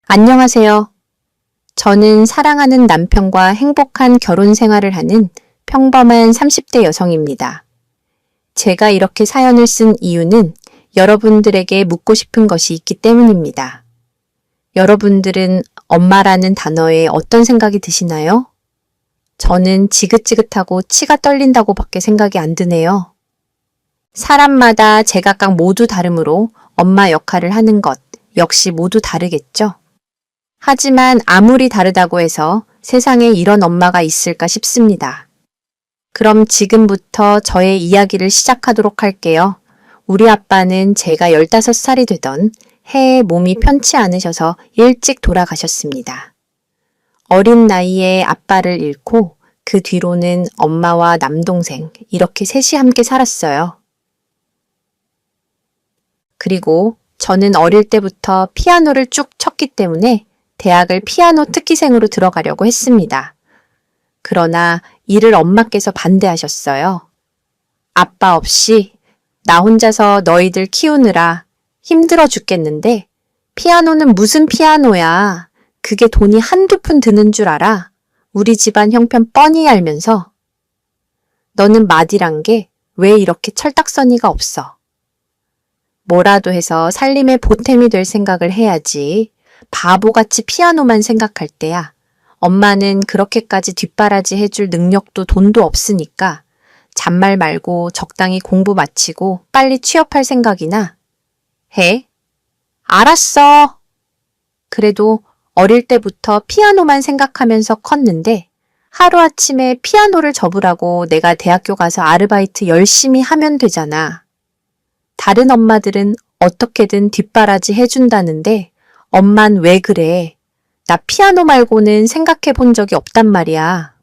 안녕하세요. 저는 사랑하는 남편과 행복한 결혼 생활을 하는 평범한 30대 여성입니다. 제가 이렇게 사연을 쓴 이유는 여러분들에게 묻고 싶은 것이 있기 때문입니다. 여러분들은 엄마라는 단어에 어떤 생각이 드시나요? 저는 지긋지긋하고 치가 떨린다고 밖에 생각이 안 드네요. 사람마다 제각각 모두 다르므로 엄마 역할을 하는 것 역시 모두 다르겠죠? 하지만 아무리 다르다고 해서 세상에 이런 엄마가 있을까 싶습니다. 그럼 지금부터 저의 이야기를 시작하도록 할게요. 우리 아빠는 제가 15살이 되던 해에 몸이 편치 않으셔서 일찍 돌아가셨습니다. 어린 나이에 아빠를 잃고 그 뒤로는 엄마와 남동생 이렇게 셋이 함께 살았어요. 그리고 저는 어릴 때부터 피아노를 쭉 쳤기 때문에 대학을 피아노 특기생으로 들어가려고 했습니다. 그러나 이를 엄마께서 반대하셨어요. 아빠 없이 나 혼자서 너희들 키우느라 힘들어 죽겠는데 피아노는 무슨 피아노야. 그게 돈이 한두 푼 드는 줄 알아. 우리 집안 형편 뻔히 알면서. 너는 마디란 게 왜 이렇게 철딱서니가 없어. 뭐라도 해서 살림의 보탬이 될 생각을 해야지. 바보같이 피아노만 생각할 때야. 엄마는 그렇게까지 뒷바라지 해줄 능력도 돈도 없으니까 잔말 말고 적당히 공부 마치고 빨리 취업할 생각이나 해? 알았어. 그래도 어릴 때부터 피아노만 생각하면서 컸는데 하루아침에 피아노를 접으라고 내가 대학교 가서 아르바이트 열심히 하면 되잖아. 다른 엄마들은 어떻게든 뒷바라지 해준다는데 엄만 왜 그래? 나 피아노 말고는 생각해 본 적이 없단 말이야.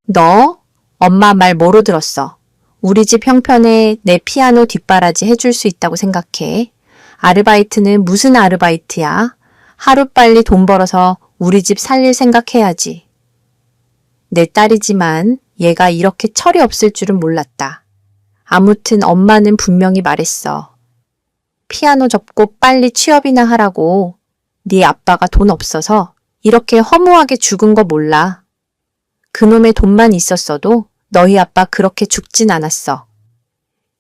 너? 엄마 말 뭐로 들었어? 우리 집 형편에 내 피아노 뒷바라지 해줄 수 있다고 생각해. 아르바이트는 무슨 아르바이트야? 하루빨리 돈 벌어서 우리 집 살릴 생각해야지. 내 딸이지만 얘가 이렇게 철이 없을 줄은 몰랐다. 아무튼 엄마는 분명히 말했어. 피아노 접고 빨리 취업이나 하라고. 네 아빠가 돈 없어서 이렇게 허무하게 죽은 거 몰라. 그놈의 돈만 있었어도 너희 아빠 그렇게 죽진 않았어.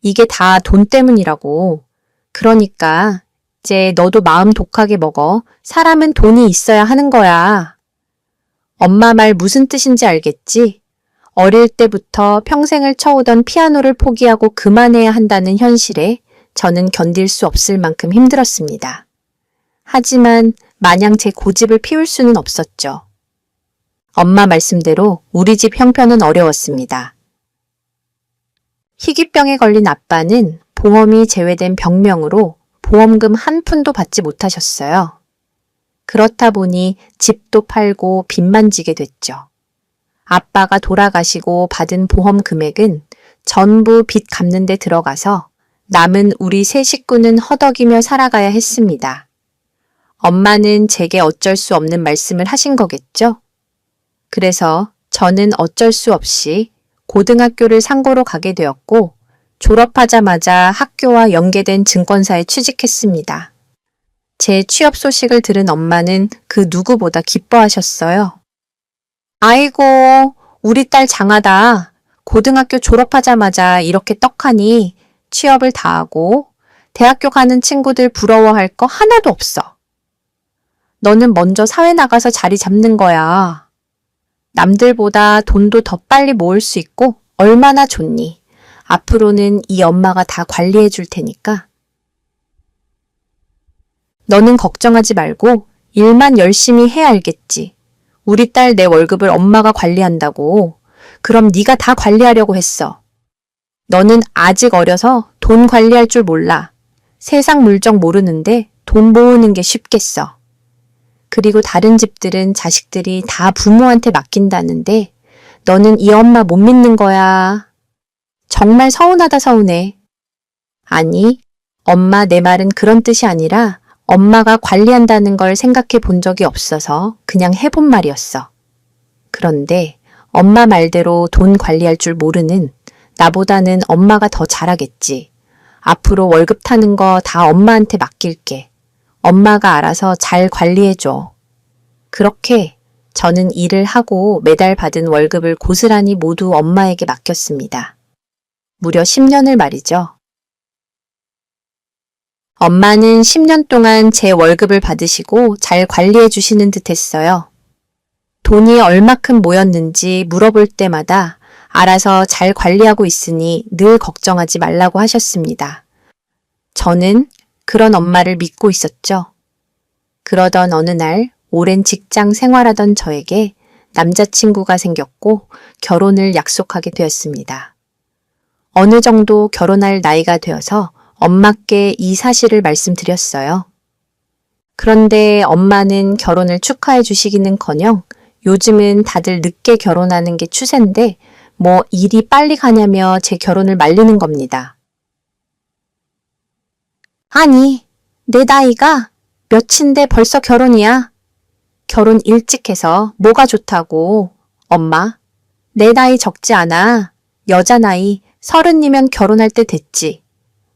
이게 다 돈 때문이라고. 그러니까 이제 너도 마음 독하게 먹어. 사람은 돈이 있어야 하는 거야. 엄마 말 무슨 뜻인지 알겠지? 어릴 때부터 평생을 쳐오던 피아노를 포기하고 그만해야 한다는 현실에 저는 견딜 수 없을 만큼 힘들었습니다. 하지만 마냥 제 고집을 피울 수는 없었죠. 엄마 말씀대로 우리 집 형편은 어려웠습니다. 희귀병에 걸린 아빠는 보험이 제외된 병명으로 보험금 한 푼도 받지 못하셨어요. 그렇다 보니 집도 팔고 빚만 지게 됐죠. 아빠가 돌아가시고 받은 보험 금액은 전부 빚 갚는 데 들어가서 남은 우리 세 식구는 허덕이며 살아가야 했습니다. 엄마는 제게 어쩔 수 없는 말씀을 하신 거겠죠? 그래서 저는 어쩔 수 없이 고등학교를 상고로 가게 되었고 졸업하자마자 학교와 연계된 증권사에 취직했습니다. 제 취업 소식을 들은 엄마는 그 누구보다 기뻐하셨어요. 아이고, 우리 딸 장하다. 고등학교 졸업하자마자 이렇게 떡하니 취업을 다 하고 대학교 가는 친구들 부러워할 거 하나도 없어. 너는 먼저 사회 나가서 자리 잡는 거야. 남들보다 돈도 더 빨리 모을 수 있고 얼마나 좋니? 앞으로는 이 엄마가 다 관리해 줄 테니까. 너는 걱정하지 말고 일만 열심히 해야 알겠지. 우리 딸 내 월급을 엄마가 관리한다고. 그럼 네가 다 관리하려고 했어. 너는 아직 어려서 돈 관리할 줄 몰라. 세상 물정 모르는데 돈 모으는 게 쉽겠어. 그리고 다른 집들은 자식들이 다 부모한테 맡긴다는데 너는 이 엄마 못 믿는 거야. 정말 서운하다 서운해. 아니, 엄마 내 말은 그런 뜻이 아니라 엄마가 관리한다는 걸 생각해 본 적이 없어서 그냥 해본 말이었어. 그런데 엄마 말대로 돈 관리할 줄 모르는 나보다는 엄마가 더 잘하겠지. 앞으로 월급 타는 거 다 엄마한테 맡길게. 엄마가 알아서 잘 관리해줘. 그렇게 저는 일을 하고 매달 받은 월급을 고스란히 모두 엄마에게 맡겼습니다. 무려 10년을 말이죠. 엄마는 10년 동안 제 월급을 받으시고 잘 관리해 주시는 듯 했어요. 돈이 얼마큼 모였는지 물어볼 때마다 알아서 잘 관리하고 있으니 늘 걱정하지 말라고 하셨습니다. 저는 그런 엄마를 믿고 있었죠. 그러던 어느 날 오랜 직장 생활하던 저에게 남자친구가 생겼고 결혼을 약속하게 되었습니다. 어느 정도 결혼할 나이가 되어서 엄마께 이 사실을 말씀드렸어요. 그런데 엄마는 결혼을 축하해 주시기는커녕 요즘은 다들 늦게 결혼하는 게 추세인데 뭐 일이 빨리 가냐며 제 결혼을 말리는 겁니다. 아니, 내 나이가 몇인데 벌써 결혼이야. 결혼 일찍 해서 뭐가 좋다고. 엄마, 내 나이 적지 않아. 여자 나이 30이면 결혼할 때 됐지.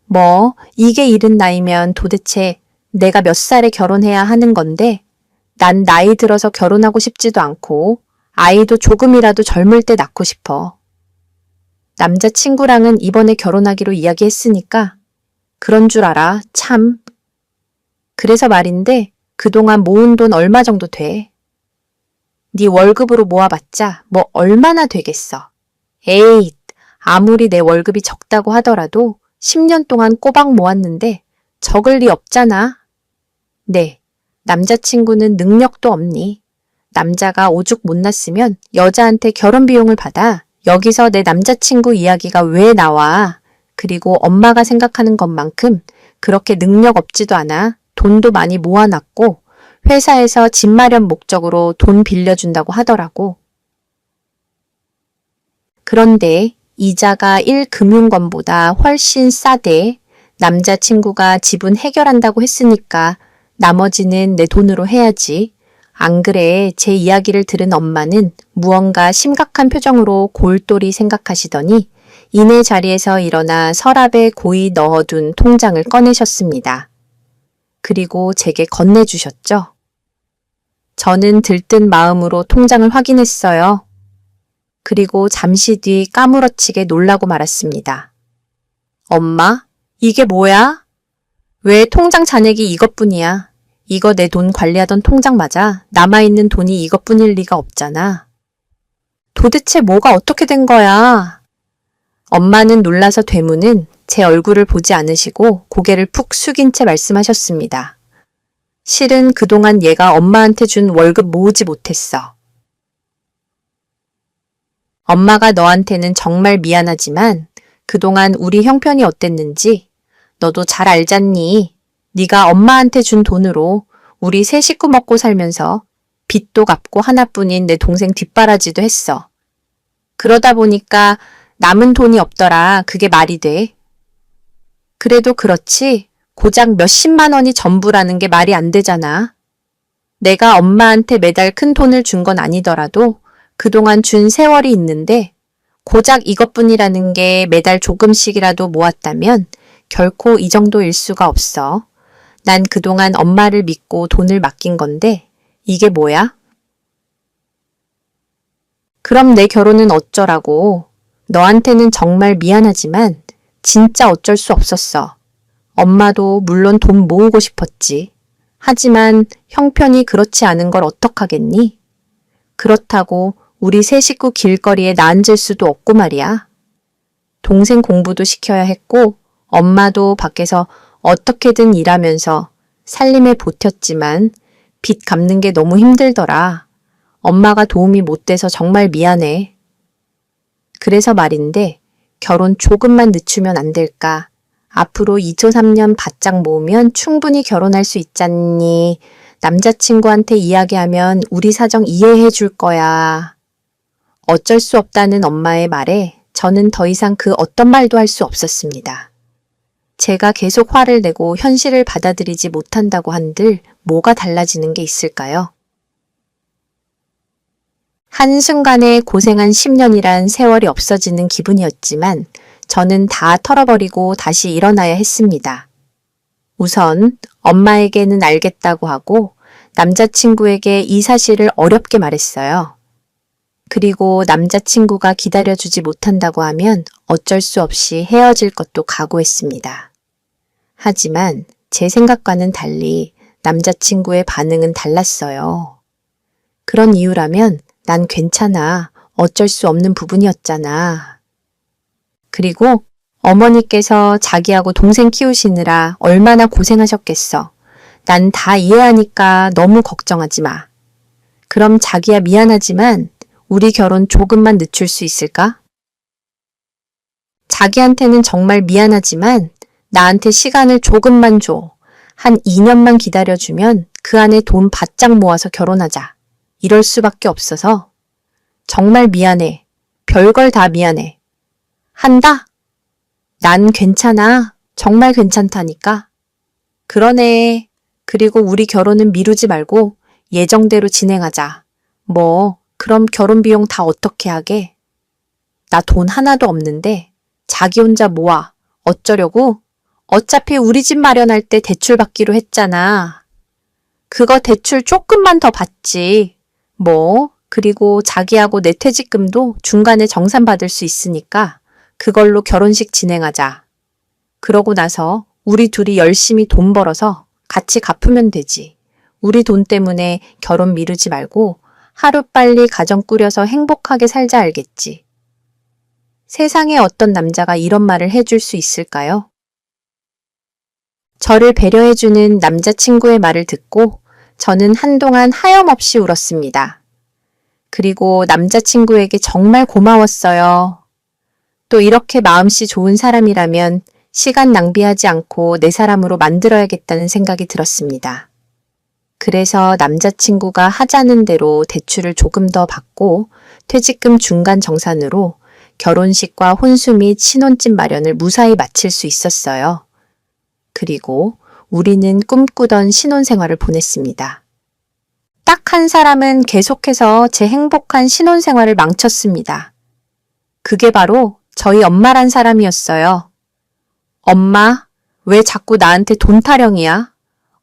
뭐 이게 이른 나이면 도대체 내가 몇 살에 결혼해야 하는 건데 난 나이 들어서 결혼하고 싶지도 않고 아이도 조금이라도 젊을 때 낳고 싶어. 남자친구랑은 이번에 결혼하기로 이야기했으니까 그런 줄 알아, 참. 그래서 말인데 그동안 모은 돈 얼마 정도 돼? 네 월급으로 모아봤자 뭐 얼마나 되겠어. 에이, 아무리 내 월급이 적다고 하더라도 10년 동안 꼬박 모았는데 적을 리 없잖아. 네, 남자친구는 능력도 없니? 남자가 오죽 못났으면 여자한테 결혼 비용을 받아. 여기서 내 남자친구 이야기가 왜 나와? 그리고 엄마가 생각하는 것만큼 그렇게 능력 없지도 않아. 돈도 많이 모아놨고 회사에서 집 마련 목적으로 돈 빌려준다고 하더라고. 그런데 이자가 1금융권보다 훨씬 싸대. 남자친구가 지분 해결한다고 했으니까 나머지는 내 돈으로 해야지. 안 그래? 제 이야기를 들은 엄마는 무언가 심각한 표정으로 골똘히 생각하시더니 이내 자리에서 일어나 서랍에 고이 넣어둔 통장을 꺼내셨습니다. 그리고 제게 건네주셨죠. 저는 들뜬 마음으로 통장을 확인했어요. 그리고 잠시 뒤 까무러치게 놀라고 말았습니다. 엄마, 이게 뭐야? 왜 통장 잔액이 이것뿐이야? 이거 내 돈 관리하던 통장 맞아? 남아있는 돈이 이것뿐일 리가 없잖아. 도대체 뭐가 어떻게 된 거야? 엄마는 놀라서 되무는 제 얼굴을 보지 않으시고 고개를 푹 숙인 채 말씀하셨습니다. 실은 그동안 얘가 엄마한테 준 월급 모으지 못했어. 엄마가 너한테는 정말 미안하지만 그동안 우리 형편이 어땠는지 너도 잘 알잖니. 네가 엄마한테 준 돈으로 우리 세 식구 먹고 살면서 빚도 갚고 하나뿐인 내 동생 뒷바라지도 했어. 그러다 보니까 남은 돈이 없더라. 그게 말이 돼. 그래도 그렇지 고작 몇십만 원이 전부라는 게 말이 안 되잖아. 내가 엄마한테 매달 큰 돈을 준 건 아니더라도 그동안 준 세월이 있는데 고작 이것뿐이라는 게 매달 조금씩이라도 모았다면 결코 이 정도일 수가 없어. 난 그동안 엄마를 믿고 돈을 맡긴 건데 이게 뭐야? 그럼 내 결혼은 어쩌라고. 너한테는 정말 미안하지만 진짜 어쩔 수 없었어. 엄마도 물론 돈 모으고 싶었지. 하지만 형편이 그렇지 않은 걸 어떡하겠니? 그렇다고 우리 세 식구 길거리에 나앉을 수도 없고 말이야. 동생 공부도 시켜야 했고 엄마도 밖에서 어떻게든 일하면서 살림에 보탰지만 빚 갚는 게 너무 힘들더라. 엄마가 도움이 못 돼서 정말 미안해. 그래서 말인데 결혼 조금만 늦추면 안 될까? 앞으로 2초 3년 바짝 모으면 충분히 결혼할 수 있잖니. 남자친구한테 이야기하면 우리 사정 이해해 줄 거야. 어쩔 수 없다는 엄마의 말에 저는 더 이상 그 어떤 말도 할 수 없었습니다. 제가 계속 화를 내고 현실을 받아들이지 못한다고 한들 뭐가 달라지는 게 있을까요? 한순간에 고생한 10년이란 세월이 없어지는 기분이었지만 저는 다 털어버리고 다시 일어나야 했습니다. 우선 엄마에게는 알겠다고 하고 남자친구에게 이 사실을 어렵게 말했어요. 그리고 남자친구가 기다려주지 못한다고 하면 어쩔 수 없이 헤어질 것도 각오했습니다. 하지만 제 생각과는 달리 남자친구의 반응은 달랐어요. 그런 이유라면 난 괜찮아. 어쩔 수 없는 부분이었잖아. 그리고 어머니께서 자기하고 동생 키우시느라 얼마나 고생하셨겠어. 난 다 이해하니까 너무 걱정하지 마. 그럼 자기야 미안하지만 우리 결혼 조금만 늦출 수 있을까? 자기한테는 정말 미안하지만 나한테 시간을 조금만 줘. 한 2년만 기다려주면 그 안에 돈 바짝 모아서 결혼하자. 이럴 수밖에 없어서 정말 미안해. 별걸 다 미안해. 한다? 난 괜찮아. 정말 괜찮다니까. 그러네. 그리고 우리 결혼은 미루지 말고 예정대로 진행하자. 그럼 결혼 비용 다 어떻게 하게? 나 돈 하나도 없는데 자기 혼자 모아. 어쩌려고? 어차피 우리 집 마련할 때 대출 받기로 했잖아. 그거 대출 조금만 더 받지. 그리고 자기하고 내 퇴직금도 중간에 정산받을 수 있으니까 그걸로 결혼식 진행하자. 그러고 나서 우리 둘이 열심히 돈 벌어서 같이 갚으면 되지. 우리 돈 때문에 결혼 미루지 말고 하루빨리 가정 꾸려서 행복하게 살자 알겠지. 세상에 어떤 남자가 이런 말을 해줄 수 있을까요? 저를 배려해주는 남자친구의 말을 듣고 저는 한동안 하염없이 울었습니다. 그리고 남자친구에게 정말 고마웠어요. 또 이렇게 마음씨 좋은 사람이라면 시간 낭비하지 않고 내 사람으로 만들어야겠다는 생각이 들었습니다. 그래서 남자친구가 하자는 대로 대출을 조금 더 받고 퇴직금 중간 정산으로 결혼식과 혼수 및 신혼집 마련을 무사히 마칠 수 있었어요. 그리고 우리는 꿈꾸던 신혼생활을 보냈습니다. 딱 한 사람은 계속해서 제 행복한 신혼생활을 망쳤습니다. 그게 바로 저희 엄마란 사람이었어요. 엄마, 왜 자꾸 나한테 돈 타령이야?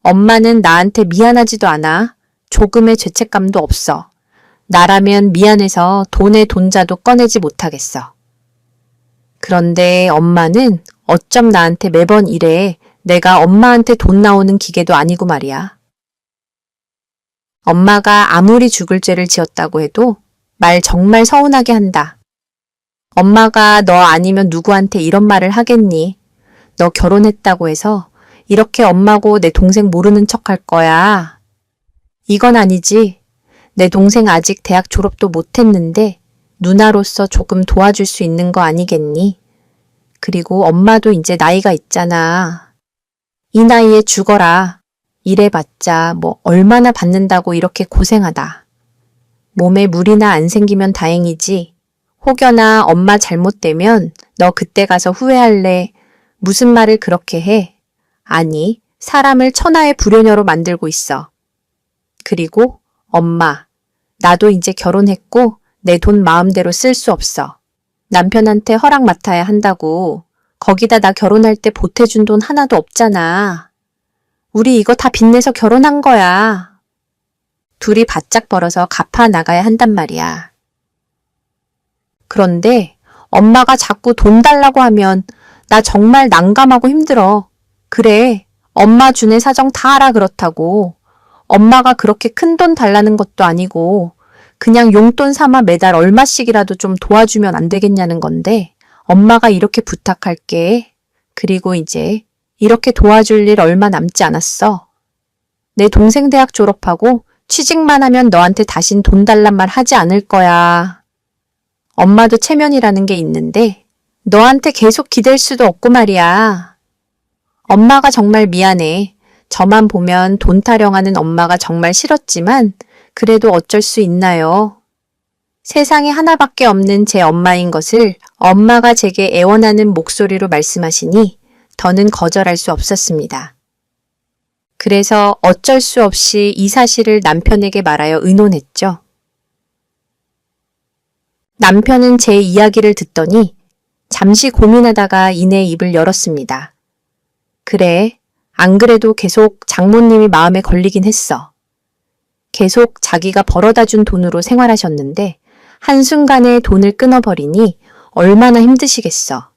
엄마는 나한테 미안하지도 않아. 조금의 죄책감도 없어. 나라면 미안해서 돈의 돈자도 꺼내지 못하겠어. 그런데 엄마는 어쩜 나한테 매번 이래. 내가 엄마한테 돈 나오는 기계도 아니고 말이야. 엄마가 아무리 죽을 죄를 지었다고 해도 말 정말 서운하게 한다. 엄마가 너 아니면 누구한테 이런 말을 하겠니? 너 결혼했다고 해서 이렇게 엄마고 내 동생 모르는 척 할 거야. 이건 아니지. 내 동생 아직 대학 졸업도 못했는데 누나로서 조금 도와줄 수 있는 거 아니겠니? 그리고 엄마도 이제 나이가 있잖아. 이 나이에 죽어라. 일해봤자 얼마나 받는다고 이렇게 고생하다. 몸에 물이나 안 생기면 다행이지. 혹여나 엄마 잘못되면 너 그때 가서 후회할래. 무슨 말을 그렇게 해? 아니, 사람을 천하의 불효녀로 만들고 있어. 그리고 엄마, 나도 이제 결혼했고 내 돈 마음대로 쓸 수 없어. 남편한테 허락 맡아야 한다고. 거기다 나 결혼할 때 보태준 돈 하나도 없잖아. 우리 이거 다 빚내서 결혼한 거야. 둘이 바짝 벌어서 갚아 나가야 한단 말이야. 그런데 엄마가 자꾸 돈 달라고 하면 나 정말 난감하고 힘들어. 그래, 엄마 주네 사정 다 알아 그렇다고. 엄마가 그렇게 큰 돈 달라는 것도 아니고 그냥 용돈 삼아 매달 얼마씩이라도 좀 도와주면 안 되겠냐는 건데 엄마가 이렇게 부탁할게. 그리고 이제 이렇게 도와줄 일 얼마 남지 않았어. 내 동생 대학 졸업하고 취직만 하면 너한테 다신 돈 달란 말 하지 않을 거야. 엄마도 체면이라는 게 있는데 너한테 계속 기댈 수도 없고 말이야. 엄마가 정말 미안해. 저만 보면 돈 타령하는 엄마가 정말 싫었지만 그래도 어쩔 수 있나요? 세상에 하나밖에 없는 제 엄마인 것을 엄마가 제게 애원하는 목소리로 말씀하시니 더는 거절할 수 없었습니다. 그래서 어쩔 수 없이 이 사실을 남편에게 말하여 의논했죠. 남편은 제 이야기를 듣더니 잠시 고민하다가 이내 입을 열었습니다. 그래, 안 그래도 계속 장모님이 마음에 걸리긴 했어. 계속 자기가 벌어다 준 돈으로 생활하셨는데 한순간에 돈을 끊어버리니 얼마나 힘드시겠어.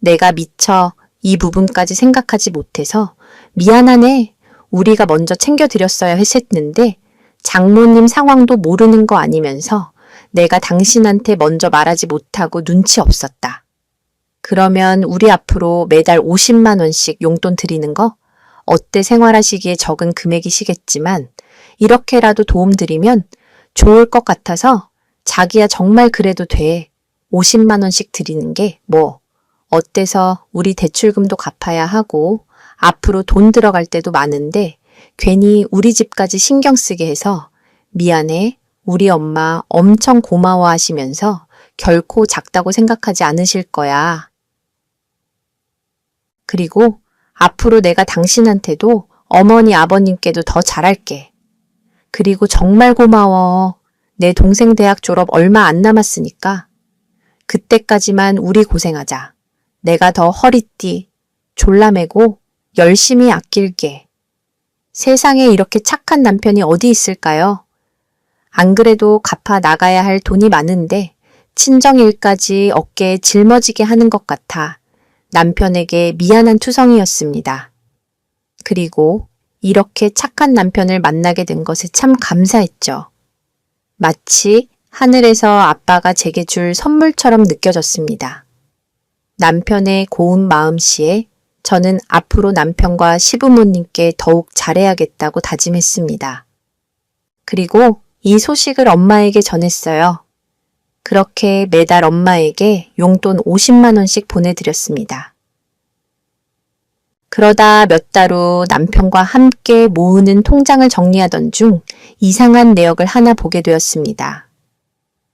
내가 미처 이 부분까지 생각하지 못해서 미안하네. 우리가 먼저 챙겨드렸어야 했었는데 장모님 상황도 모르는 거 아니면서 내가 당신한테 먼저 말하지 못하고 눈치 없었다. 그러면 우리 앞으로 매달 50만 원씩 용돈 드리는 거? 어때 생활하시기에 적은 금액이시겠지만 이렇게라도 도움 드리면 좋을 것 같아서 자기야 정말 그래도 돼. 50만 원씩 드리는 게 뭐 어때서 우리 대출금도 갚아야 하고 앞으로 돈 들어갈 때도 많은데 괜히 우리 집까지 신경 쓰게 해서 미안해. 우리 엄마 엄청 고마워하시면서 결코 작다고 생각하지 않으실 거야. 그리고 앞으로 내가 당신한테도 어머니 아버님께도 더 잘할게. 그리고 정말 고마워. 내 동생 대학 졸업 얼마 안 남았으니까 그때까지만 우리 고생하자. 내가 더 허리띠 졸라매고 열심히 아낄게. 세상에 이렇게 착한 남편이 어디 있을까요? 안 그래도 갚아 나가야 할 돈이 많은데 친정일까지 어깨에 짊어지게 하는 것 같아 남편에게 미안한 투성이었습니다. 그리고 이렇게 착한 남편을 만나게 된 것에 참 감사했죠. 마치 하늘에서 아빠가 제게 줄 선물처럼 느껴졌습니다. 남편의 고운 마음씨에 저는 앞으로 남편과 시부모님께 더욱 잘해야겠다고 다짐했습니다. 그리고 이 소식을 엄마에게 전했어요. 그렇게 매달 엄마에게 용돈 50만 원씩 보내드렸습니다. 그러다 몇 달 후 남편과 함께 모으는 통장을 정리하던 중 이상한 내역을 하나 보게 되었습니다.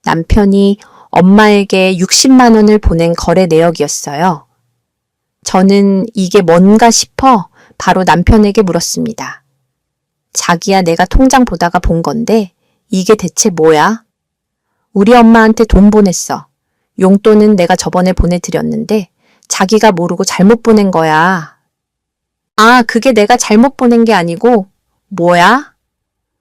남편이 엄마에게 60만 원을 보낸 거래 내역이었어요. 저는 이게 뭔가 싶어 바로 남편에게 물었습니다. 자기야, 내가 통장 보다가 본 건데 이게 대체 뭐야? 우리 엄마한테 돈 보냈어. 용돈은 내가 저번에 보내드렸는데 자기가 모르고 잘못 보낸 거야. 아, 그게 내가 잘못 보낸 게 아니고 뭐야?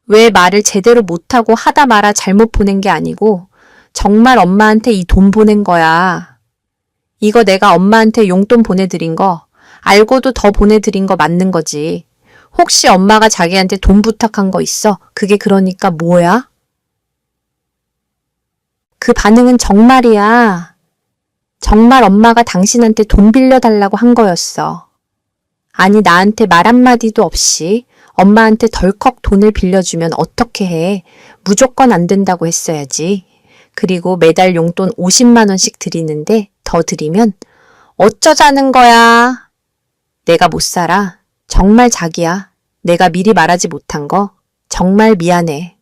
왜 말을 제대로 못하고 하다 말아 잘못 보낸 게 아니고 정말 엄마한테 이 돈 보낸 거야. 이거 내가 엄마한테 용돈 보내드린 거 알고도 더 보내드린 거 맞는 거지. 혹시 엄마가 자기한테 돈 부탁한 거 있어? 그게 그러니까 뭐야? 그 반응은 정말이야. 정말 엄마가 당신한테 돈 빌려달라고 한 거였어. 아니, 나한테 말 한마디도 없이 엄마한테 덜컥 돈을 빌려주면 어떻게 해? 무조건 안 된다고 했어야지. 그리고 매달 용돈 50만 원씩 드리는데 더 드리면 어쩌자는 거야? 내가 못 살아. 정말 자기야. 내가 미리 말하지 못한 거 정말 미안해.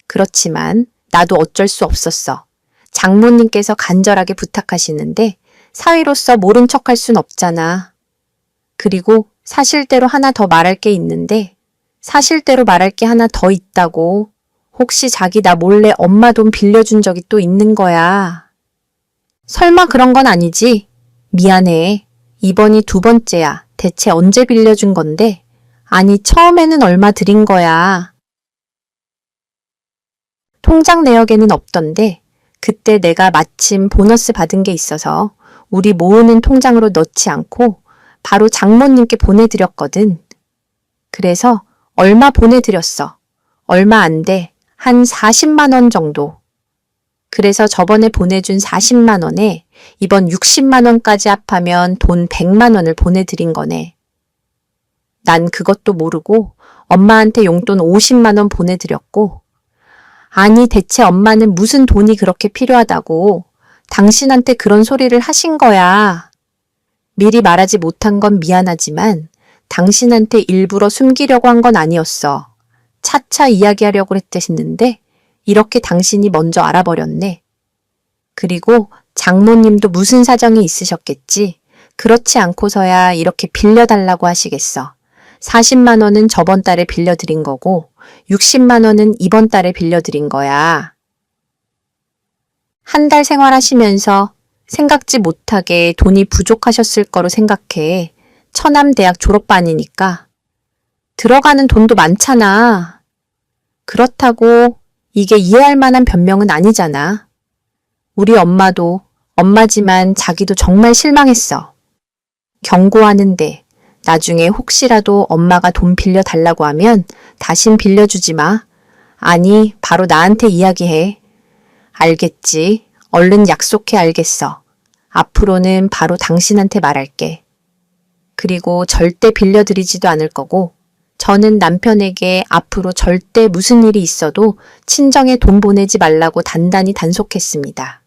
그렇지만 나도 어쩔 수 없었어. 장모님께서 간절하게 부탁하시는데 사위로서 모른 척할 순 없잖아. 그리고 사실대로 하나 더 말할 게 있는데 사실대로 말할 게 하나 더 있다고. 혹시 자기 나 몰래 엄마 돈 빌려준 적이 또 있는 거야. 설마 그런 건 아니지? 미안해. 이번이 두 번째야. 대체 언제 빌려준 건데? 아니, 처음에는 얼마 드린 거야. 통장 내역에는 없던데 그때 내가 마침 보너스 받은 게 있어서 우리 모으는 통장으로 넣지 않고 바로 장모님께 보내드렸거든. 그래서 얼마 보내드렸어. 얼마 안 돼. 한 40만 원 정도. 그래서 저번에 보내준 40만 원에 이번 60만 원까지 합하면 돈 100만 원을 보내드린 거네. 난 그것도 모르고 엄마한테 용돈 50만 원 보내드렸고 아니 대체 엄마는 무슨 돈이 그렇게 필요하다고 당신한테 그런 소리를 하신 거야. 미리 말하지 못한 건 미안하지만 당신한테 일부러 숨기려고 한 건 아니었어. 차차 이야기하려고 했댔는데 이렇게 당신이 먼저 알아버렸네. 그리고 장모님도 무슨 사정이 있으셨겠지. 그렇지 않고서야 이렇게 빌려달라고 하시겠어. 40만 원은 저번 달에 빌려드린 거고 60만 원은 이번 달에 빌려드린 거야. 한 달 생활하시면서 생각지 못하게 돈이 부족하셨을 거로 생각해 천암대학 졸업반이니까 들어가는 돈도 많잖아. 그렇다고 이게 이해할 만한 변명은 아니잖아. 우리 엄마도 엄마지만 자기도 정말 실망했어. 경고하는데 나중에 혹시라도 엄마가 돈 빌려달라고 하면 다신 빌려주지 마. 아니, 바로 나한테 이야기해. 알겠지. 얼른 약속해 알겠어. 앞으로는 바로 당신한테 말할게. 그리고 절대 빌려드리지도 않을 거고 저는 남편에게 앞으로 절대 무슨 일이 있어도 친정에 돈 보내지 말라고 단단히 단속했습니다.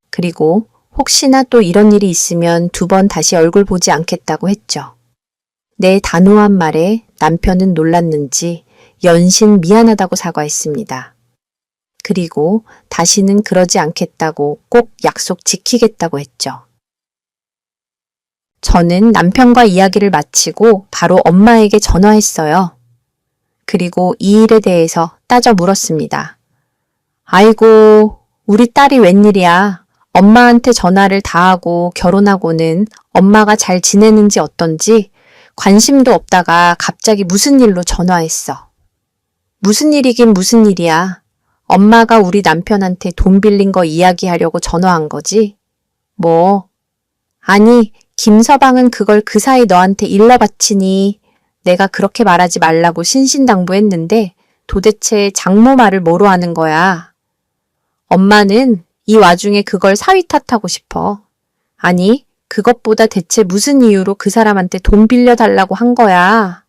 그리고 혹시나 또 이런 일이 있으면 2번 다시 얼굴 보지 않겠다고 했죠. 내 단호한 말에 남편은 놀랐는지 연신 미안하다고 사과했습니다. 그리고 다시는 그러지 않겠다고 꼭 약속 지키겠다고 했죠. 저는 남편과 이야기를 마치고 바로 엄마에게 전화했어요. 그리고 이 일에 대해서 따져 물었습니다. 아이고, 우리 딸이 웬일이야. 엄마한테 전화를 다 하고 결혼하고는 엄마가 잘 지내는지 어떤지 관심도 없다가 갑자기 무슨 일로 전화했어. 무슨 일이긴 무슨 일이야. 엄마가 우리 남편한테 돈 빌린 거 이야기하려고 전화한 거지? 뭐? 아니, 김서방은 그걸 그 사이 너한테 일러 바치니 내가 그렇게 말하지 말라고 신신당부했는데 도대체 장모 말을 뭐로 하는 거야? 엄마는 이 와중에 그걸 사위 탓하고 싶어. 아니, 그것보다 대체 무슨 이유로 그 사람한테 돈 빌려달라고 한 거야?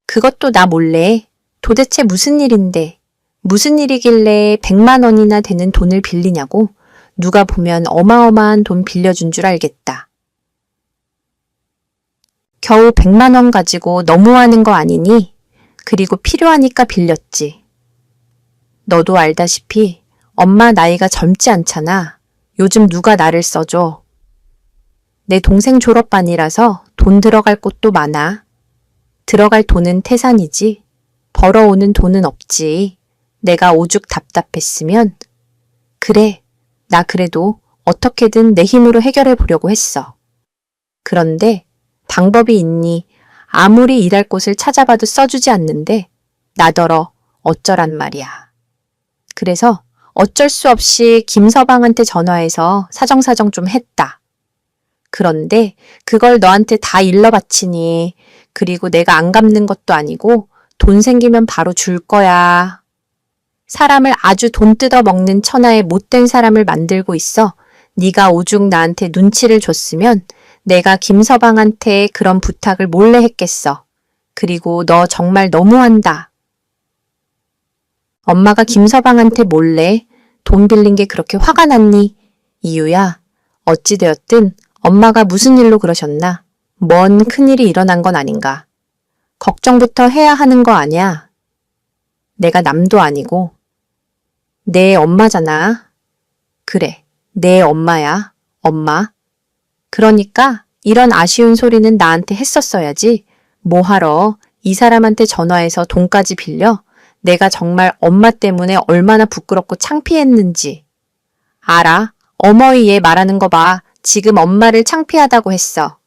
그것도 나 몰래. 도대체 무슨 일인데? 무슨 일이길래 100만 원이나 되는 돈을 빌리냐고? 누가 보면 어마어마한 돈 빌려준 줄 알겠다. 겨우 100만 원 가지고 너무하는 거 아니니? 그리고 필요하니까 빌렸지. 너도 알다시피 엄마 나이가 젊지 않잖아. 요즘 누가 나를 써줘. 내 동생 졸업반이라서 돈 들어갈 곳도 많아. 들어갈 돈은 태산이지. 벌어오는 돈은 없지. 내가 오죽 답답했으면 그래, 나 그래도 어떻게든 내 힘으로 해결해 보려고 했어. 그런데 방법이 있니? 아무리 일할 곳을 찾아봐도 써주지 않는데 나더러 어쩌란 말이야. 그래서 어쩔 수 없이 김서방한테 전화해서 사정사정 좀 했다. 그런데 그걸 너한테 다 일러 바치니 그리고 내가 안 갚는 것도 아니고 돈 생기면 바로 줄 거야. 사람을 아주 돈 뜯어 먹는 천하의 못된 사람을 만들고 있어. 네가 오죽 나한테 눈치를 줬으면 내가 김서방한테 그런 부탁을 몰래 했겠어. 그리고 너 정말 너무한다. 엄마가 김서방한테 몰래 돈 빌린 게 그렇게 화가 났니? 이유야. 어찌되었든 엄마가 무슨 일로 그러셨나? 뭔 큰일이 일어난 건 아닌가? 걱정부터 해야 하는 거 아니야? 내가 남도 아니고 내 엄마잖아. 그래, 내 엄마야. 엄마. 그러니까 이런 아쉬운 소리는 나한테 했었어야지. 뭐하러 이 사람한테 전화해서 돈까지 빌려? 내가 정말 엄마 때문에 얼마나 부끄럽고 창피했는지. 알아. 어머니 얘 말하는 거 봐. 지금 엄마를 창피하다고 했어.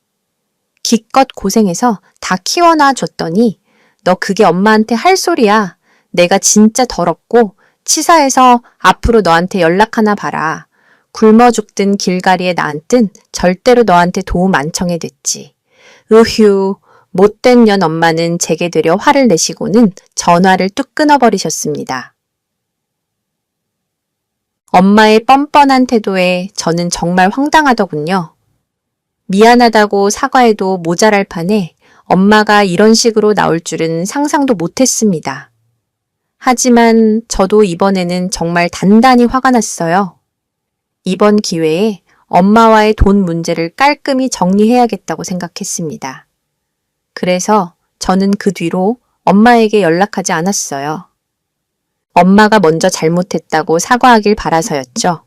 기껏 고생해서 다 키워놔 줬더니 너 그게 엄마한테 할 소리야. 내가 진짜 더럽고 치사해서 앞으로 너한테 연락하나 봐라. 굶어 죽든 길가리에 나앉든 절대로 너한테 도움 안 청해댔지. 으휴, 못된 년 엄마는 제게 들여 화를 내시고는 전화를 뚝 끊어버리셨습니다. 엄마의 뻔뻔한 태도에 저는 정말 황당하더군요. 미안하다고 사과해도 모자랄 판에 엄마가 이런 식으로 나올 줄은 상상도 못했습니다. 하지만 저도 이번에는 정말 단단히 화가 났어요. 이번 기회에 엄마와의 돈 문제를 깔끔히 정리해야겠다고 생각했습니다. 그래서 저는 그 뒤로 엄마에게 연락하지 않았어요. 엄마가 먼저 잘못했다고 사과하길 바라서였죠.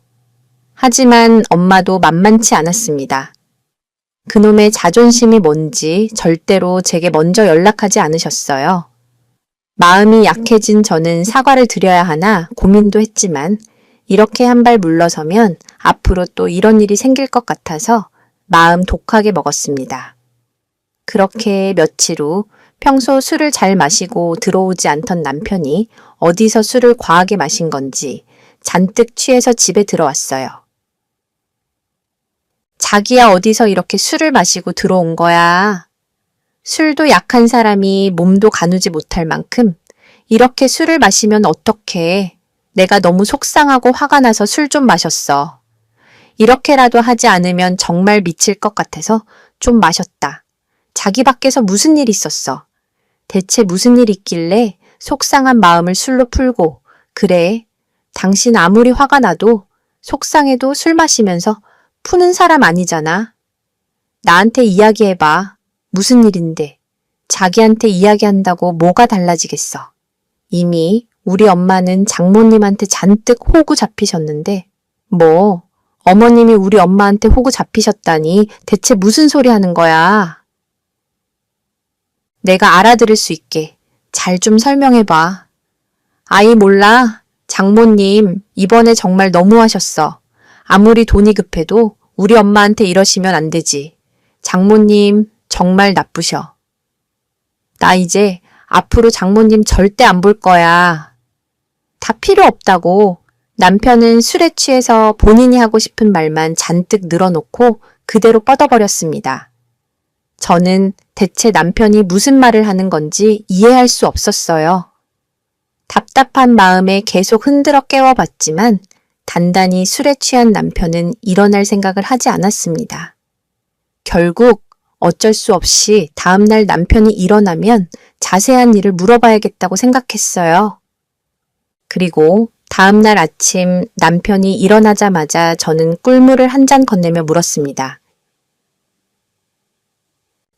하지만 엄마도 만만치 않았습니다. 그놈의 자존심이 뭔지 절대로 제게 먼저 연락하지 않으셨어요. 마음이 약해진 저는 사과를 드려야 하나 고민도 했지만 이렇게 한 발 물러서면 앞으로 또 이런 일이 생길 것 같아서 마음 독하게 먹었습니다. 그렇게 며칠 후 평소 술을 잘 마시고 들어오지 않던 남편이 어디서 술을 과하게 마신 건지 잔뜩 취해서 집에 들어왔어요. 자기야 어디서 이렇게 술을 마시고 들어온 거야. 술도 약한 사람이 몸도 가누지 못할 만큼 이렇게 술을 마시면 어떡해. 내가 너무 속상하고 화가 나서 술 좀 마셨어. 이렇게라도 하지 않으면 정말 미칠 것 같아서 좀 마셨다. 자기 밖에서 무슨 일 있었어? 대체 무슨 일 있길래 속상한 마음을 술로 풀고, 그래, 당신 아무리 화가 나도 속상해도 술 마시면서 푸는 사람 아니잖아. 나한테 이야기해봐. 무슨 일인데. 자기한테 이야기한다고 뭐가 달라지겠어. 이미 우리 엄마는 장모님한테 잔뜩 호구 잡히셨는데, 뭐, 어머님이 우리 엄마한테 호구 잡히셨다니 대체 무슨 소리 하는 거야? 내가 알아들을 수 있게 잘 좀 설명해봐. 아이 몰라. 장모님, 이번에 정말 너무하셨어. 아무리 돈이 급해도 우리 엄마한테 이러시면 안 되지. 장모님, 정말 나쁘셔. 나 이제 앞으로 장모님 절대 안 볼 거야. 다 필요 없다고. 남편은 술에 취해서 본인이 하고 싶은 말만 잔뜩 늘어놓고 그대로 뻗어버렸습니다. 저는 대체 남편이 무슨 말을 하는 건지 이해할 수 없었어요. 답답한 마음에 계속 흔들어 깨워봤지만 단단히 술에 취한 남편은 일어날 생각을 하지 않았습니다. 결국 어쩔 수 없이 다음날 남편이 일어나면 자세한 일을 물어봐야겠다고 생각했어요. 그리고 다음날 아침 남편이 일어나자마자 저는 꿀물을 한 잔 건네며 물었습니다.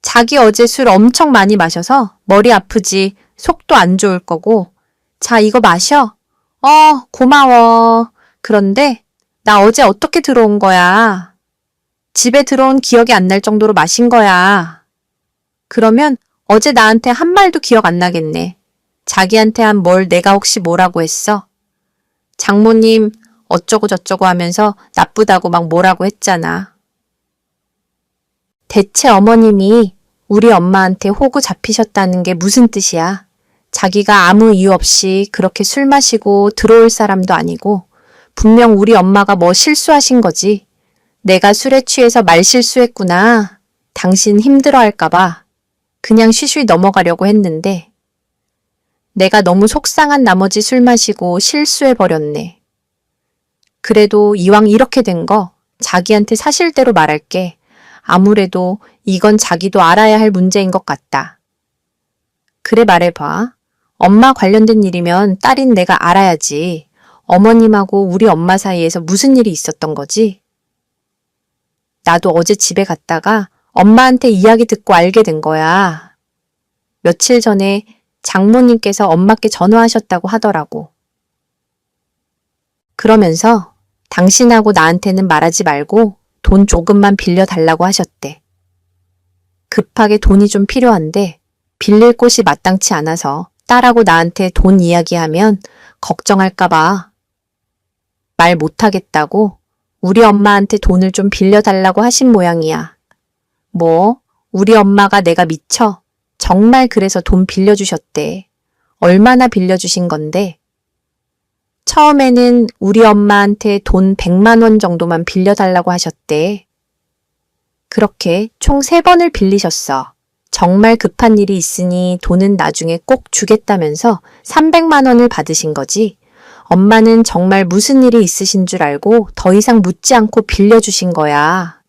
자기 어제 술 엄청 많이 마셔서 머리 아프지, 속도 안 좋을 거고. 자, 이거 마셔. 고마워. 그런데 나 어제 어떻게 들어온 거야? 집에 들어온 기억이 안 날 정도로 마신 거야. 그러면 어제 나한테 한 말도 기억 안 나겠네. 자기한테 한 뭘 내가 혹시 뭐라고 했어? 장모님 어쩌고 저쩌고 하면서 나쁘다고 막 뭐라고 했잖아. 대체 어머님이 우리 엄마한테 호구 잡히셨다는 게 무슨 뜻이야? 자기가 아무 이유 없이 그렇게 술 마시고 들어올 사람도 아니고 분명 우리 엄마가 뭐 실수하신 거지. 내가 술에 취해서 말 실수했구나. 당신 힘들어할까봐 그냥 쉬쉬 넘어가려고 했는데 내가 너무 속상한 나머지 술 마시고 실수해버렸네. 그래도 이왕 이렇게 된 거 자기한테 사실대로 말할게. 아무래도 이건 자기도 알아야 할 문제인 것 같다. 그래 말해봐. 엄마 관련된 일이면 딸인 내가 알아야지. 어머님하고 우리 엄마 사이에서 무슨 일이 있었던 거지? 나도 어제 집에 갔다가 엄마한테 이야기 듣고 알게 된 거야. 며칠 전에 장모님께서 엄마께 전화하셨다고 하더라고. 그러면서 당신하고 나한테는 말하지 말고 돈 조금만 빌려달라고 하셨대. 급하게 돈이 좀 필요한데 빌릴 곳이 마땅치 않아서 딸하고 나한테 돈 이야기하면 걱정할까봐 말 못하겠다고 우리 엄마한테 돈을 좀 빌려달라고 하신 모양이야. 뭐, 우리 엄마가 내가 미쳐? 정말 그래서 돈 빌려주셨대. 얼마나 빌려주신 건데? 처음에는 우리 엄마한테 돈 100만 원 정도만 빌려달라고 하셨대. 그렇게 총 3번을 빌리셨어. 정말 급한 일이 있으니 돈은 나중에 꼭 주겠다면서 300만 원을 받으신 거지. 엄마는 정말 무슨 일이 있으신 줄 알고 더 이상 묻지 않고 빌려주신 거야.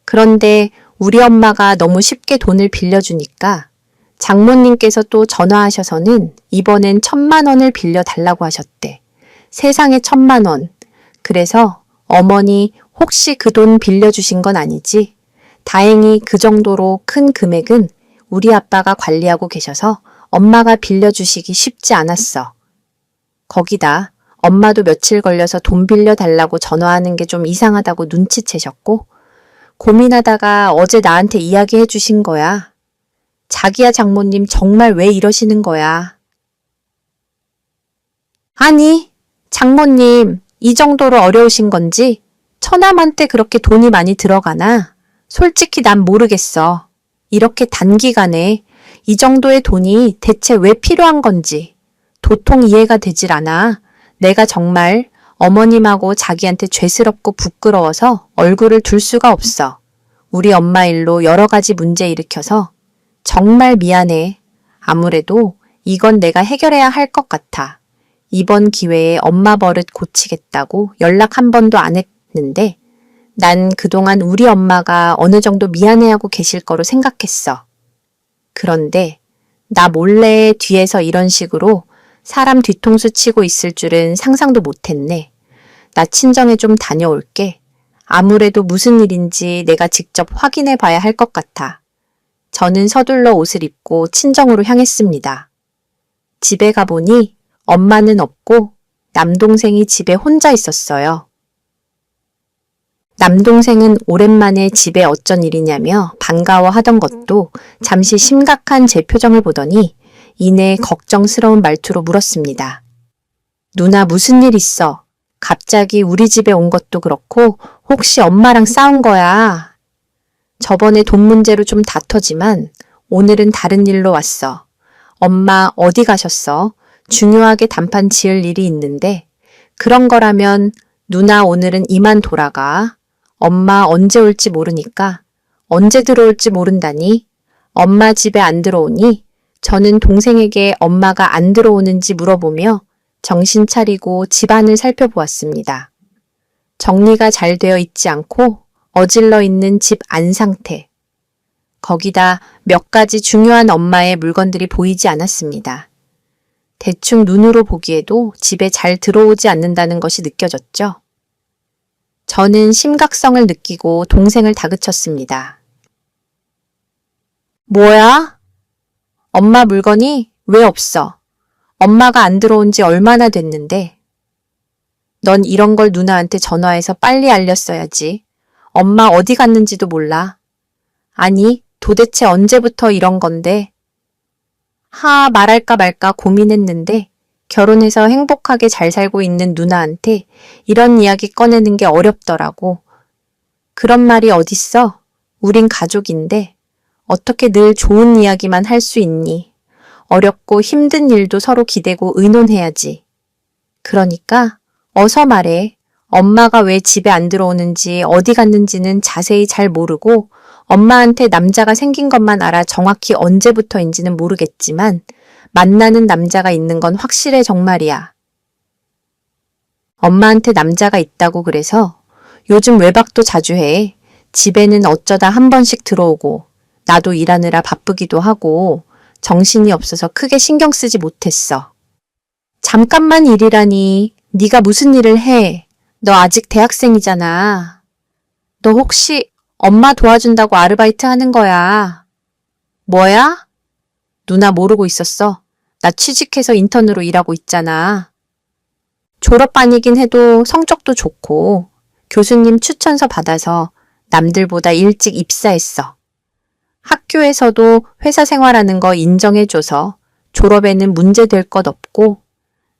그런데 우리 엄마가 너무 쉽게 돈을 빌려주니까 장모님께서 또 전화하셔서는 이번엔 1000만 원을 빌려달라고 하셨대. 세상에 1000만 원. 그래서 어머니 혹시 그 돈 빌려주신 건 아니지? 다행히 그 정도로 큰 금액은 우리 아빠가 관리하고 계셔서 엄마가 빌려주시기 쉽지 않았어. 거기다 엄마도 며칠 걸려서 돈 빌려달라고 전화하는 게 좀 이상하다고 눈치채셨고 고민하다가 어제 나한테 이야기해 주신 거야. 자기야 장모님 정말 왜 이러시는 거야. 아니, 장모님 이 정도로 어려우신 건지 처남한테 그렇게 돈이 많이 들어가나? 솔직히 난 모르겠어. 이렇게 단기간에 이 정도의 돈이 대체 왜 필요한 건지 도통 이해가 되질 않아. 내가 정말 어머님하고 자기한테 죄스럽고 부끄러워서 얼굴을 둘 수가 없어. 우리 엄마 일로 여러 가지 문제 일으켜서 정말 미안해. 아무래도 이건 내가 해결해야 할 것 같아. 이번 기회에 엄마 버릇 고치겠다고 연락 한 번도 안 했는데 난 그동안 우리 엄마가 어느 정도 미안해하고 계실 거로 생각했어. 그런데 나 몰래 뒤에서 이런 식으로 사람 뒤통수 치고 있을 줄은 상상도 못했네. 나 친정에 좀 다녀올게. 아무래도 무슨 일인지 내가 직접 확인해 봐야 할 것 같아. 저는 서둘러 옷을 입고 친정으로 향했습니다. 집에 가보니 엄마는 없고 남동생이 집에 혼자 있었어요. 남동생은 오랜만에 집에 어쩐 일이냐며 반가워하던 것도 잠시 심각한 제 표정을 보더니 이내 걱정스러운 말투로 물었습니다. 누나 무슨 일 있어? 갑자기 우리 집에 온 것도 그렇고 혹시 엄마랑 싸운 거야? 저번에 돈 문제로 좀 다퉈지만 오늘은 다른 일로 왔어. 엄마 어디 가셨어? 중요하게 단판 지을 일이 있는데 그런 거라면 누나 오늘은 이만 돌아가. 엄마 언제 올지 모르니까 언제 들어올지 모른다니. 엄마 집에 안 들어오니 저는 동생에게 엄마가 안 들어오는지 물어보며 정신 차리고 집안을 살펴보았습니다. 정리가 잘 되어 있지 않고 어질러 있는 집 안 상태. 거기다 몇 가지 중요한 엄마의 물건들이 보이지 않았습니다. 대충 눈으로 보기에도 집에 잘 들어오지 않는다는 것이 느껴졌죠. 저는 심각성을 느끼고 동생을 다그쳤습니다. 뭐야? 엄마 물건이 왜 없어? 엄마가 안 들어온 지 얼마나 됐는데. 넌 이런 걸 누나한테 전화해서 빨리 알렸어야지. 엄마 어디 갔는지도 몰라. 아니, 도대체 언제부터 이런 건데. 말할까 말까 고민했는데 결혼해서 행복하게 잘 살고 있는 누나한테 이런 이야기 꺼내는 게 어렵더라고. 그런 말이 어딨어? 우린 가족인데 어떻게 늘 좋은 이야기만 할 수 있니? 어렵고 힘든 일도 서로 기대고 의논해야지. 그러니까 어서 말해. 엄마가 왜 집에 안 들어오는지 어디 갔는지는 자세히 잘 모르고 엄마한테 남자가 생긴 것만 알아 정확히 언제부터인지는 모르겠지만 만나는 남자가 있는 건 확실해 정말이야. 엄마한테 남자가 있다고 그래서 요즘 외박도 자주 해. 집에는 어쩌다 한 번씩 들어오고 나도 일하느라 바쁘기도 하고 정신이 없어서 크게 신경 쓰지 못했어. 잠깐만 일이라니. 네가 무슨 일을 해? 너 아직 대학생이잖아. 너 혹시 엄마 도와준다고 아르바이트 하는 거야? 뭐야? 누나 모르고 있었어. 나 취직해서 인턴으로 일하고 있잖아. 졸업반이긴 해도 성적도 좋고 교수님 추천서 받아서 남들보다 일찍 입사했어. 학교에서도 회사 생활하는 거 인정해줘서 졸업에는 문제될 것 없고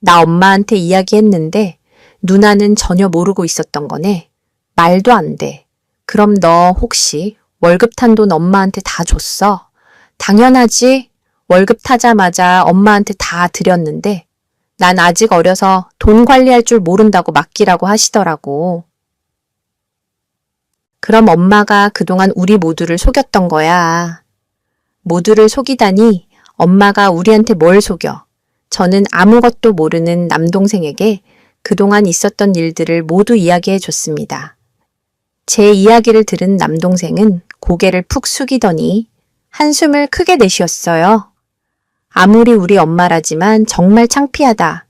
나 엄마한테 이야기했는데 누나는 전혀 모르고 있었던 거네. 말도 안 돼. 그럼 너 혹시 월급 탄 돈 엄마한테 다 줬어? 당연하지. 월급 타자마자 엄마한테 다 드렸는데 난 아직 어려서 돈 관리할 줄 모른다고 맡기라고 하시더라고. 그럼 엄마가 그동안 우리 모두를 속였던 거야. 모두를 속이다니 엄마가 우리한테 뭘 속여. 저는 아무것도 모르는 남동생에게 그동안 있었던 일들을 모두 이야기해 줬습니다. 제 이야기를 들은 남동생은 고개를 푹 숙이더니 한숨을 크게 내쉬었어요. 아무리 우리 엄마라지만 정말 창피하다.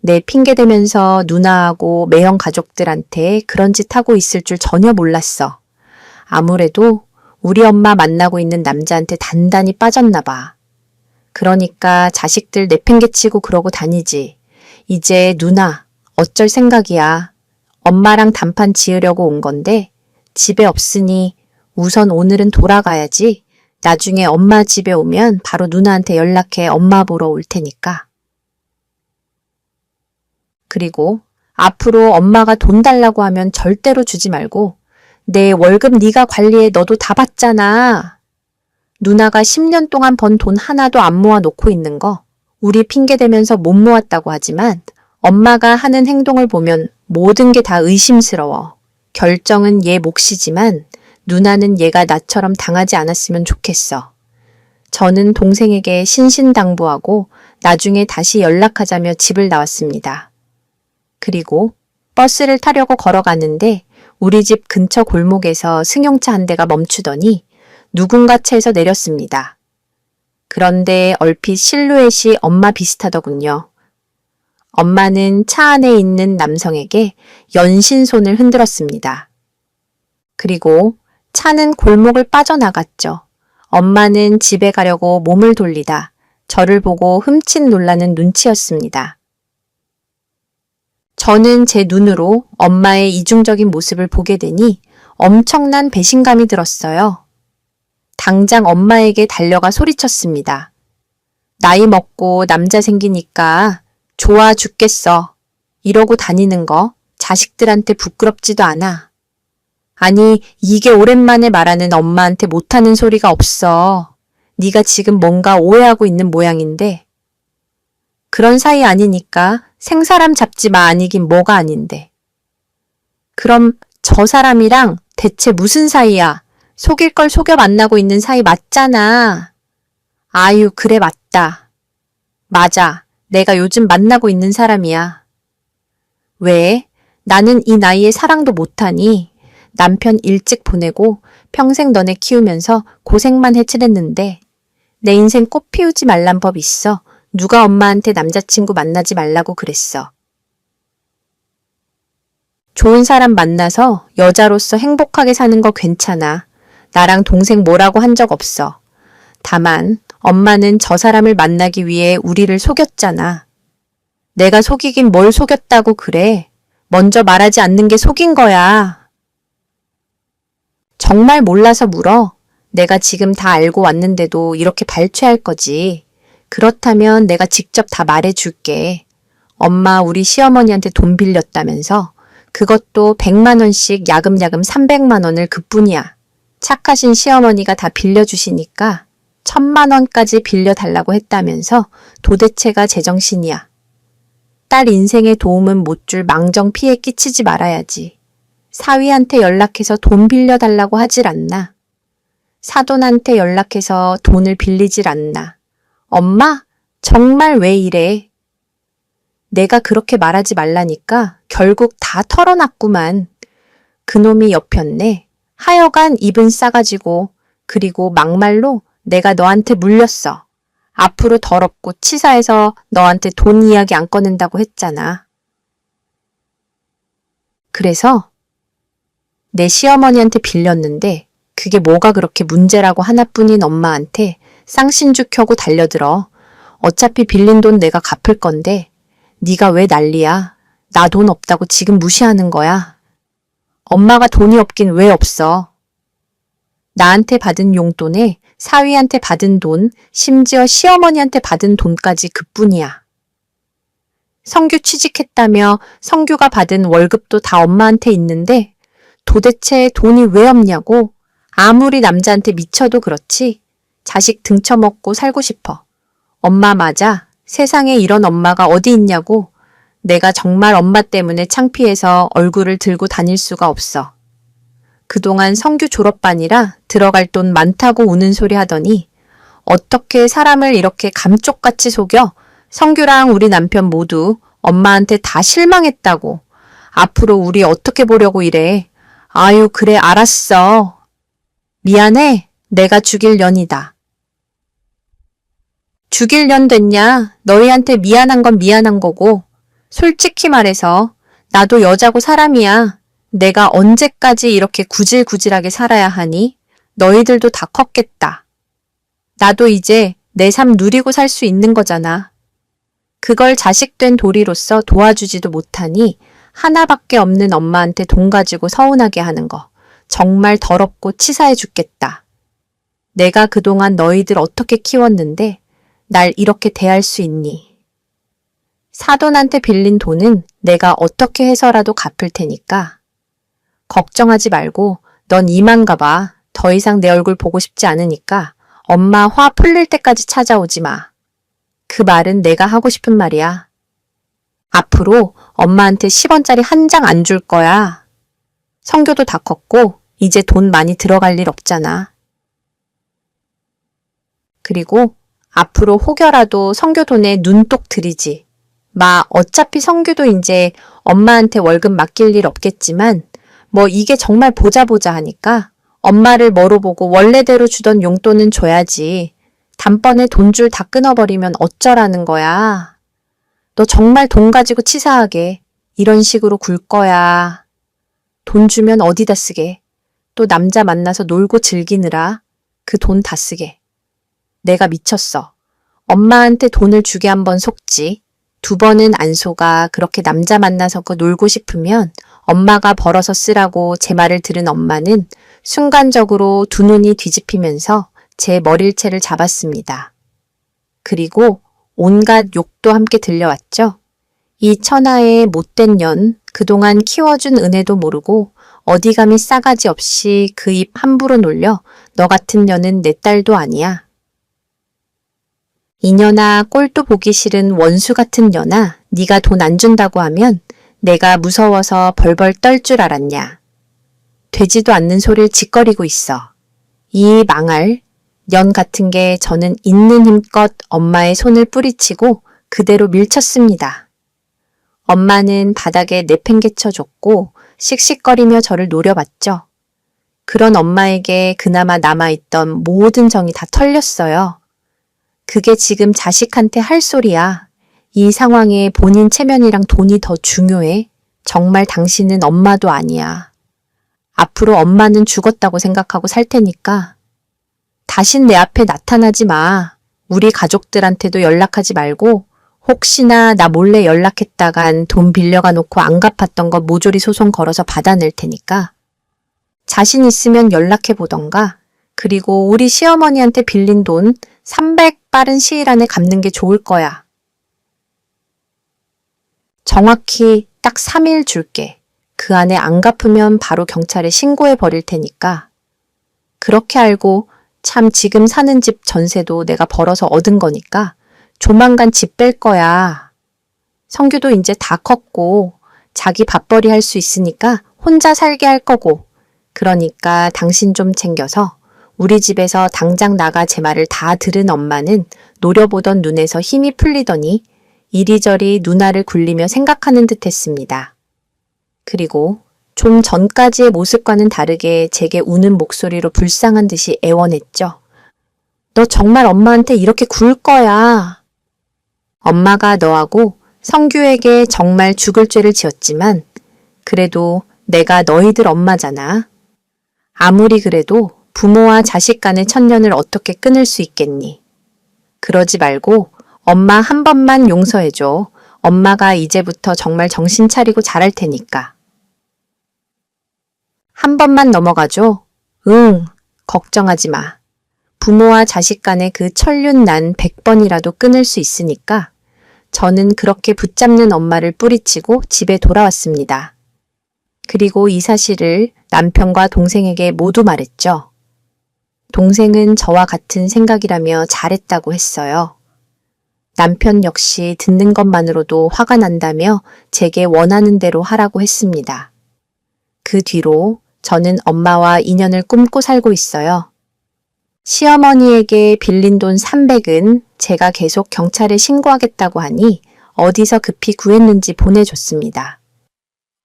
내 핑계대면서 누나하고 매형 가족들한테 그런 짓 하고 있을 줄 전혀 몰랐어. 아무래도 우리 엄마 만나고 있는 남자한테 단단히 빠졌나 봐. 그러니까 자식들 내팽개치고 그러고 다니지. 이제 누나 어쩔 생각이야. 엄마랑 단판 지으려고 온 건데 집에 없으니 우선 오늘은 돌아가야지. 나중에 엄마 집에 오면 바로 누나한테 연락해 엄마 보러 올 테니까. 그리고 앞으로 엄마가 돈 달라고 하면 절대로 주지 말고 내 월급 네가 관리해. 너도 다 받잖아. 누나가 10년 동안 번 돈 하나도 안 모아놓고 있는 거 우리 핑계대면서 못 모았다고 하지만 엄마가 하는 행동을 보면 모든 게 다 의심스러워. 결정은 얘 몫이지만 누나는 얘가 나처럼 당하지 않았으면 좋겠어. 저는 동생에게 신신당부하고 나중에 다시 연락하자며 집을 나왔습니다. 그리고 버스를 타려고 걸어가는데 우리 집 근처 골목에서 승용차 한 대가 멈추더니 누군가 차에서 내렸습니다. 그런데 얼핏 실루엣이 엄마 비슷하더군요. 엄마는 차 안에 있는 남성에게 연신손을 흔들었습니다. 그리고 차는 골목을 빠져나갔죠. 엄마는 집에 가려고 몸을 돌리다 저를 보고 흠칫 놀라는 눈치였습니다. 저는 제 눈으로 엄마의 이중적인 모습을 보게 되니 엄청난 배신감이 들었어요. 당장 엄마에게 달려가 소리쳤습니다. 나이 먹고 남자 생기니까 좋아 죽겠어. 이러고 다니는 거 자식들한테 부끄럽지도 않아. 아니, 이게 오랜만에 말하는 엄마한테 못하는 소리가 없어. 네가 지금 뭔가 오해하고 있는 모양인데. 그런 사이 아니니까 생사람 잡지 마. 아니긴 뭐가 아닌데. 그럼 저 사람이랑 대체 무슨 사이야? 속일 걸 속여 만나고 있는 사이 맞잖아. 아유, 그래 맞다. 맞아. 내가 요즘 만나고 있는 사람이야. 왜? 나는 이 나이에 사랑도 못하니? 남편 일찍 보내고 평생 너네 키우면서 고생만 해치랬는데 내 인생 꽃 피우지 말란 법 있어. 누가 엄마한테 남자친구 만나지 말라고 그랬어. 좋은 사람 만나서 여자로서 행복하게 사는 거 괜찮아. 나랑 동생 뭐라고 한 적 없어. 다만 엄마는 저 사람을 만나기 위해 우리를 속였잖아. 내가 속이긴 뭘 속였다고 그래. 먼저 말하지 않는 게 속인 거야. 정말 몰라서 물어. 내가 지금 다 알고 왔는데도 이렇게 발췌할 거지. 그렇다면 내가 직접 다 말해줄게. 엄마 우리 시어머니한테 돈 빌렸다면서 그것도 100만 원씩 야금야금 300만 원을 그뿐이야. 착하신 시어머니가 다 빌려주시니까 1000만 원까지 빌려달라고 했다면서 도대체가 제정신이야. 딸 인생에 도움은 못 줄 망정 피해 끼치지 말아야지. 사위한테 연락해서 돈 빌려달라고 하질 않나. 사돈한테 연락해서 돈을 빌리질 않나. 엄마? 정말 왜 이래? 내가 그렇게 말하지 말라니까 결국 다 털어놨구만. 그놈이 엿폈네. 하여간 입은 싸가지고 그리고 막말로 내가 너한테 물렸어. 앞으로 더럽고 치사해서 너한테 돈 이야기 안 꺼낸다고 했잖아. 그래서 내 시어머니한테 빌렸는데 그게 뭐가 그렇게 문제라고 하나뿐인 엄마한테 쌍신주 켜고 달려들어. 어차피 빌린 돈 내가 갚을 건데 네가 왜 난리야? 나 돈 없다고 지금 무시하는 거야. 엄마가 돈이 없긴 왜 없어. 나한테 받은 용돈에 사위한테 받은 돈, 심지어 시어머니한테 받은 돈까지 그뿐이야. 성규 취직했다며 성규가 받은 월급도 다 엄마한테 있는데 도대체 돈이 왜 없냐고. 아무리 남자한테 미쳐도 그렇지. 자식 등쳐먹고 살고 싶어. 엄마 맞아. 세상에 이런 엄마가 어디 있냐고. 내가 정말 엄마 때문에 창피해서 얼굴을 들고 다닐 수가 없어. 그동안 성규 졸업반이라 들어갈 돈 많다고 우는 소리 하더니 어떻게 사람을 이렇게 감쪽같이 속여. 성규랑 우리 남편 모두 엄마한테 다 실망했다고. 앞으로 우리 어떻게 보려고 이래. 아유 그래 알았어. 미안해. 내가 죽일 년이다. 죽일 년 됐냐? 너희한테 미안한 건 미안한 거고 솔직히 말해서 나도 여자고 사람이야. 내가 언제까지 이렇게 구질구질하게 살아야 하니? 너희들도 다 컸겠다. 나도 이제 내 삶 누리고 살 수 있는 거잖아. 그걸 자식된 도리로서 도와주지도 못하니 하나밖에 없는 엄마한테 돈 가지고 서운하게 하는 거 정말 더럽고 치사해 죽겠다. 내가 그동안 너희들 어떻게 키웠는데 날 이렇게 대할 수 있니? 사돈한테 빌린 돈은 내가 어떻게 해서라도 갚을 테니까 걱정하지 말고 넌 이만가 봐. 더 이상 내 얼굴 보고 싶지 않으니까 엄마 화 풀릴 때까지 찾아오지 마. 그 말은 내가 하고 싶은 말이야. 앞으로 엄마한테 10원짜리 한 장 안 줄 거야. 성교도 다 컸고 이제 돈 많이 들어갈 일 없잖아. 그리고 앞으로 혹여라도 성교 돈에 눈독 들이지. 어차피 성교도 이제 엄마한테 월급 맡길 일 없겠지만 이게 정말 보자 하니까 엄마를 뭐로 보고 원래대로 주던 용돈은 줘야지. 단번에 돈줄 다 끊어버리면 어쩌라는 거야. 너 정말 돈 가지고 치사하게 이런 식으로 굴 거야. 돈 주면 어디다 쓰게. 또 남자 만나서 놀고 즐기느라 그 돈 다 쓰게. 내가 미쳤어. 엄마한테 돈을 주게 한번 속지. 2번은 안 속아. 그렇게 남자 만나서 놀고 싶으면 엄마가 벌어서 쓰라고 제 말을 들은 엄마는 순간적으로 두 눈이 뒤집히면서 제 머릴채를 잡았습니다. 그리고 온갖 욕도 함께 들려왔죠. 이 천하의 못된 년, 그동안 키워준 은혜도 모르고 어디 감히 싸가지 없이 그 입 함부로 놀려 너 같은 년은 내 딸도 아니야. 이년아 꼴도 보기 싫은 원수 같은 년아 네가 돈 안 준다고 하면 내가 무서워서 벌벌 떨 줄 알았냐. 되지도 않는 소리를 짓거리고 있어. 이 망할 년 같은 게 저는 있는 힘껏 엄마의 손을 뿌리치고 그대로 밀쳤습니다. 엄마는 바닥에 내팽개쳐줬고 씩씩거리며 저를 노려봤죠. 그런 엄마에게 그나마 남아있던 모든 정이 다 털렸어요. 그게 지금 자식한테 할 소리야. 이 상황에 본인 체면이랑 돈이 더 중요해? 정말 당신은 엄마도 아니야. 앞으로 엄마는 죽었다고 생각하고 살 테니까 다신 내 앞에 나타나지 마. 우리 가족들한테도 연락하지 말고 혹시나 나 몰래 연락했다간 돈 빌려가 놓고 안 갚았던 거 모조리 소송 걸어서 받아낼 테니까 자신 있으면 연락해 보던가. 그리고 우리 시어머니한테 빌린 돈 300 빠른 시일 안에 갚는 게 좋을 거야. 정확히 딱 3일 줄게. 그 안에 안 갚으면 바로 경찰에 신고해 버릴 테니까. 그렇게 알고 참 지금 사는 집 전세도 내가 벌어서 얻은 거니까 조만간 집 뺄 거야. 성규도 이제 다 컸고 자기 밥벌이 할 수 있으니까 혼자 살게 할 거고. 그러니까 당신 좀 챙겨서 우리 집에서 당장 나가 제 말을 다 들은 엄마는 노려보던 눈에서 힘이 풀리더니 이리저리 누나를 굴리며 생각하는 듯 했습니다. 그리고 좀 전까지의 모습과는 다르게 제게 우는 목소리로 불쌍한 듯이 애원했죠. 너 정말 엄마한테 이렇게 굴 거야. 엄마가 너하고 성규에게 정말 죽을 죄를 지었지만 그래도 내가 너희들 엄마잖아. 아무리 그래도 부모와 자식 간의 천년을 어떻게 끊을 수 있겠니? 그러지 말고 엄마 한 번만 용서해줘. 엄마가 이제부터 정말 정신 차리고 잘할 테니까. 한 번만 넘어가줘. 응, 걱정하지 마. 부모와 자식 간의 그 천륜난 100번이라도 끊을 수 있으니까 저는 그렇게 붙잡는 엄마를 뿌리치고 집에 돌아왔습니다. 그리고 이 사실을 남편과 동생에게 모두 말했죠. 동생은 저와 같은 생각이라며 잘했다고 했어요. 남편 역시 듣는 것만으로도 화가 난다며 제게 원하는 대로 하라고 했습니다. 그 뒤로 저는 엄마와 인연을 꿈고 살고 있어요. 시어머니에게 빌린 돈 300은 제가 계속 경찰에 신고하겠다고 하니 어디서 급히 구했는지 보내줬습니다.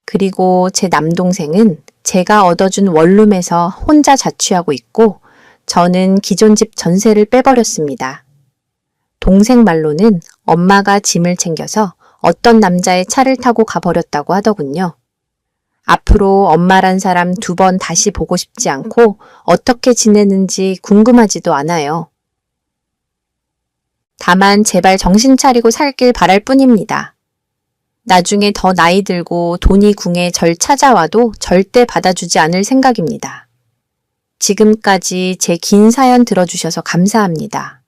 그리고 제 남동생은 제가 얻어준 원룸에서 혼자 자취하고 있고 저는 기존 집 전세를 빼버렸습니다. 동생 말로는 엄마가 짐을 챙겨서 어떤 남자의 차를 타고 가버렸다고 하더군요. 앞으로 엄마란 사람 2번 다시 보고 싶지 않고 어떻게 지내는지 궁금하지도 않아요. 다만 제발 정신 차리고 살길 바랄 뿐입니다. 나중에 더 나이 들고 돈이 궁해 절 찾아와도 절대 받아주지 않을 생각입니다. 지금까지 제 긴 사연 들어주셔서 감사합니다.